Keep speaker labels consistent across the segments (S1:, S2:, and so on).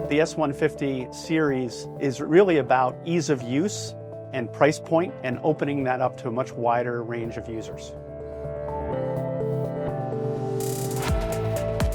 S1: The S150 series is really about ease of use and price point and opening that up to a much wider range of users.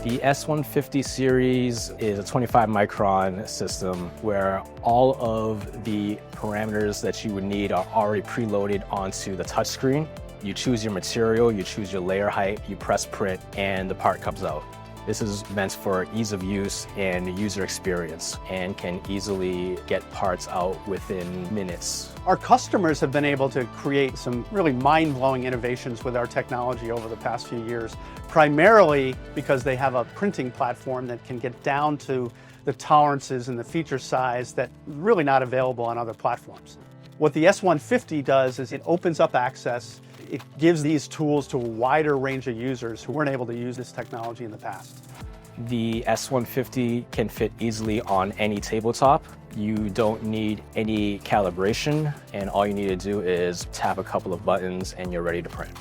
S2: The S150 series is a 25 micron system where all of the parameters that you would need are already preloaded onto the touchscreen. You choose your material, you choose your layer height, you press print, and the part comes out. This is meant for ease of use and user experience and can easily get parts out within minutes.
S1: Our customers have been able to create some really mind-blowing innovations with our technology over the past few years, primarily because they have a printing platform that can get down to the tolerances and the feature size that are really not available on other platforms. What the S150 does is it opens up access. It gives these tools to a wider range of users who weren't able to use this technology in the past.
S2: The S150 can fit easily on any tabletop. You don't need any calibration, and all you need to do is tap a couple of buttons and you're ready to print.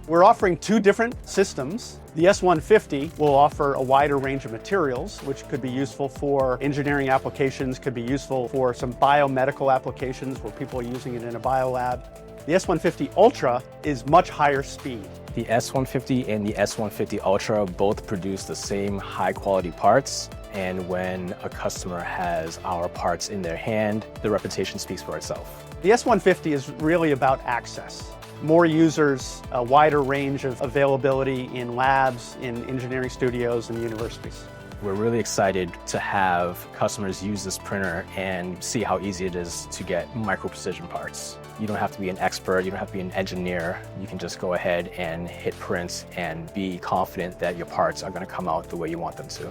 S1: We're offering two different systems. The S150 will offer a wider range of materials, which could be useful for engineering applications, could be useful for some biomedical applications where people are using it in a biolab. The S150 Ultra is much higher speed.
S2: The S150 and the S150 Ultra both produce the same high quality parts, and when a customer has our parts in their hand, the reputation speaks for itself.
S1: The S150 is really about access. More users, a wider range of availability in labs, in engineering studios, and universities.
S2: We're really excited to have customers use this printer and see how easy it is to get micro precision parts. You don't have to be an expert, you don't have to be an engineer. You can just go ahead and hit print and be confident that your parts are going to come out the way you want them to.